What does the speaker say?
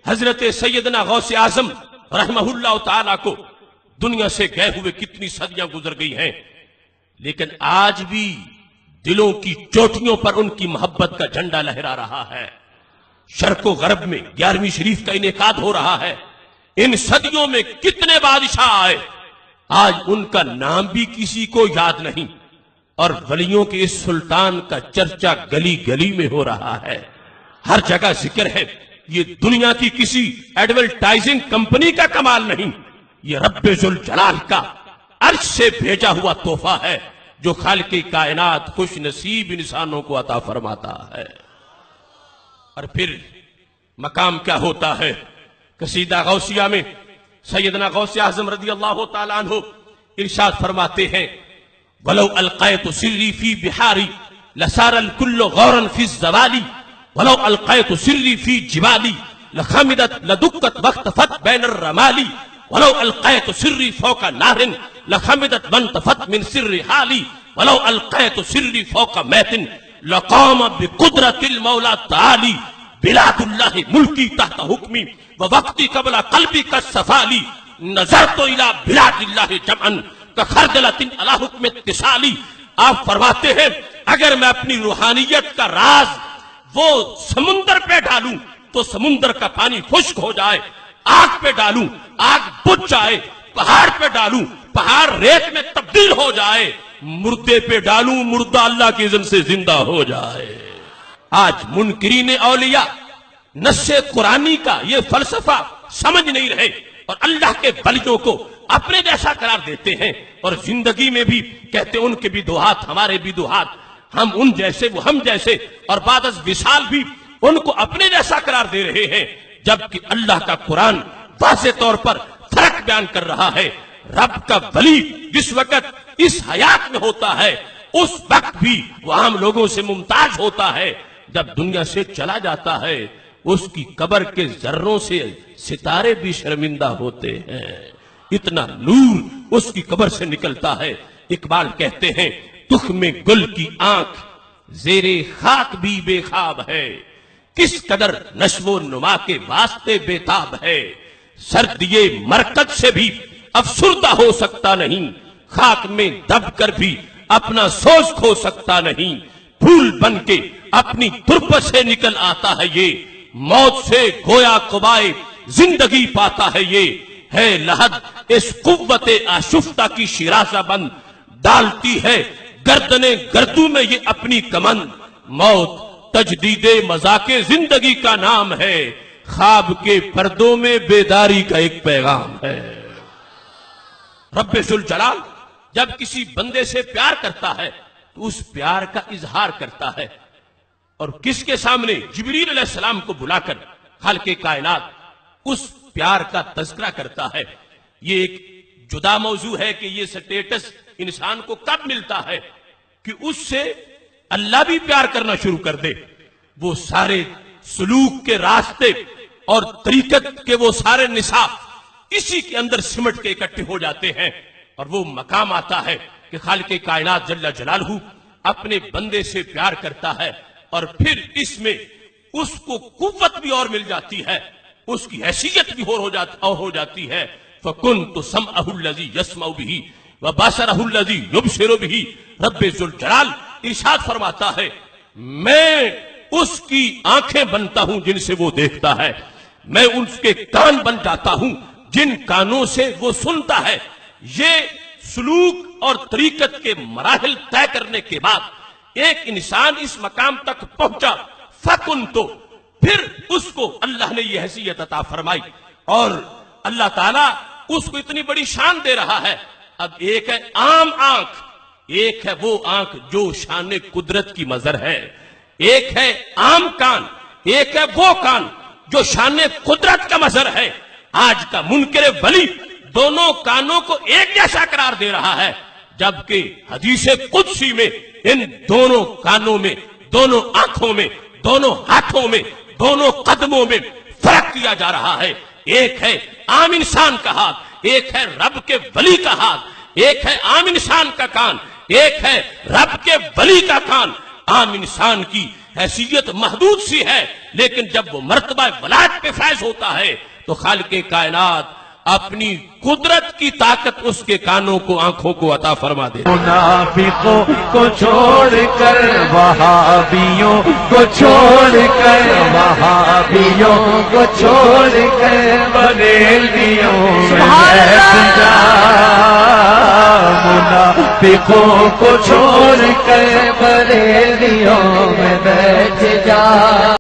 حضرت سیدنا غوث اعظم رحمہ اللہ تعالی کو دنیا سے گئے ہوئے کتنی صدیاں گزر گئی ہیں، لیکن آج بھی دلوں کی چوٹیوں پر ان کی محبت کا جھنڈا لہرا رہا ہے۔ شرق و غرب میں 11ویں شریف کا انعقاد ہو رہا ہے۔ ان صدیوں میں کتنے بادشاہ آئے، آج ان کا نام بھی کسی کو یاد نہیں، اور ولیوں کے اس سلطان کا چرچا گلی گلی میں ہو رہا ہے، ہر جگہ ذکر ہے۔ یہ دنیا کی کسی ایڈورٹائزنگ کمپنی کا کمال نہیں، یہ رب ذوالجلال کا عرش سے بھیجا ہوا تحفہ ہے جو خالق کائنات خوش نصیب انسانوں کو عطا فرماتا ہے۔ اور پھر مقام کیا ہوتا ہے؟ قصیدہ غوثیہ میں سیدنا غوث اعظم رضی اللہ تعالیٰ عنہ ارشاد فرماتے ہیں، وَلَوْ أَلْقَيْتُ سِرِّي فِي بِحَارِ لَسَارَ الْكُلُّ غَوْرًا فِي الزَّوَالِ وَلَوْ أَلْقَيْتُ سِرِّي فِي جِبَالِ لَخَمِدَتْ لَدُكَّتْ وَاخْتَفَتْ بَيْنَ الرَّمَالِ وَلَوْ أَلْقَيْتُ سِرِّي فَوْقَ نَارٍ لَخَمِدَتْ وَانْتَفَتْ مِنْ سِرِّ حَالِي وَلَوْ أَلْقَيْتُ سِرِّي فَوْقَ مَيْتٍ لَقَامَ بِقُدْرَةِ الْمَوْلَى التَّعَالِي بِلَادُ اللَّهِ مُلْكِي تَحْتَ حُكْمِي وَوَقْتِي قَبْلَ قَلْبِي كَالسَّفَالِ نَظَرْتُ إِلَى بِلَادِ اللَّهِ جَمْعًا كَخَرْدَلَةٍ عَلَى حُكْمِ اتصالِ۔ آپ فرماتے ہیں اگر میں اپنی روحانیت کا راز وہ سمندر پہ ڈالوں تو سمندر کا پانی خشک ہو جائے، آگ پہ ڈالوں آگ بجھ جائے، پہاڑ پہ ڈالوں پہاڑ ریت میں تبدیل ہو جائے، مردے پہ ڈالوں مردہ اللہ کی اذن سے زندہ ہو جائے۔ آج منکرین اولیاء نص قرآنی کا یہ فلسفہ سمجھ نہیں رہے اور اللہ کے ولیوں کو اپنے جیسا قرار دیتے ہیں، اور زندگی میں بھی کہتے ہیں ان کے بھی دو ہاتھ ہمارے بھی دو ہاتھ، ہم ان جیسے وہ ہم جیسے، اور بعد از وصال بھی ان کو اپنے جیسا قرار دے رہے ہیں، جبکہ اللہ کا قرآن واضح طور پر فرق بیان کر رہا ہے۔ رب کا ولی جس وقت اس حیات میں ہوتا ہے اس وقت بھی وہ عام لوگوں سے ممتاز ہوتا ہے، جب دنیا سے چلا جاتا ہے اس کی قبر کے ذروں سے ستارے بھی شرمندہ ہوتے ہیں، اتنا نور اس کی قبر سے نکلتا ہے۔ اقبال کہتے ہیں تخم گل کی آنکھ زیر خاک بھی بے خواب ہے، کس قدر نشو و نما کے واسطے بےتاب ہے، سردیے مرکز سے بھی افسردہ ہو سکتا نہیں، خاک میں دب کر بھی اپنا سوز کھو سکتا نہیں، پھول بن کے اپنی تربت سے نکل آتا ہے یہ، موت سے گویا قبائے زندگی پاتا ہے یہ، ہے لحد اس قوت آشفتہ کی شیرازہ بند، ڈالتی ہے گردنے گردوں میں یہ اپنی کمند، موت تجدید مذاق زندگی کا نام ہے، خواب کے پردوں میں بیداری کا ایک پیغام ہے۔ رب ذوالجلال جب کسی بندے سے پیار کرتا ہے تو اس پیار کا اظہار کرتا ہے، اور کس کے سامنے؟ جبریل علیہ السلام کو بلا کر خالق کائنات اس پیار کا تذکرہ کرتا ہے۔ یہ ایک جدا موضوع ہے کہ یہ سٹیٹس انسان کو کب ملتا ہے کہ اس سے اللہ بھی پیار کرنا شروع کر دے، وہ سارے سلوک کے راستے اور طریقت کے وہ سارے نصاب اسی کے اندر سمٹ کے اکٹھے ہو جاتے ہیں، اور وہ مقام آتا ہے کہ خالق کائنات جل جلالہ اپنے بندے سے پیار کرتا ہے، اور پھر اس میں اس کو قوت بھی اور مل جاتی ہے، اس کی حیثیت بھی اور ہو جاتی ہے۔ فَكُنْتُ سَمْعَهُ الَّذِي يَسْمَعُ بِهِ وَبَصَرَهُ الَّذِي يُبْصِرُ بِهِ۔ رب ذوالجلال ارشاد فرماتا ہے میں اس کی آنکھیں بنتا ہوں جن سے وہ دیکھتا ہے، میں اس کے کان بن جاتا ہوں جن کانوں سے وہ سنتا ہے۔ یہ سلوک اور طریقت کے مراحل طے کرنے کے بعد ایک انسان اس مقام تک پہنچا، فَكُنْتُ، پھر اس کو اللہ نے یہ حیثیت عطا فرمائی، اور اللہ تعالیٰ اس کو اتنی بڑی شان دے رہا ہے۔ اب ایک ہے عام آنکھ، ایک ہے وہ آنکھ جو شان قدرت کی مظہر ہے، ایک ہے عام کان، ایک ہے وہ کان جو شان قدرت کا مظہر ہے۔ آج کا منکر ولی دونوں کانوں کو ایک جیسا قرار دے رہا ہے، جبکہ حدیث قدسی میں ان دونوں کانوں میں، دونوں آنکھوں میں، دونوں ہاتھوں میں، دونوں قدموں میں فرق کیا جا رہا ہے۔ ایک ہے عام انسان کا ہاتھ، ایک ہے رب کے ولی کا ہاتھ، ایک ہے عام انسان کا کان، ایک ہے رب کے ولی کا کان۔ عام انسان کی حیثیت محدود سی ہے، لیکن جب وہ مرتبہ ولایت پہ فیض ہوتا ہے تو خالق کائنات اپنی قدرت کی طاقت اس کے کانوں کو، آنکھوں کو عطا فرما دے۔ منافقوں کو چھوڑ کر وہابیوں کو چھوڑ کر وہابیوں کو چھوڑ کر بریلویوں میں بیٹھ جا، منافقوں کو چھوڑ کر بریلویوں میں بیٹھ جا۔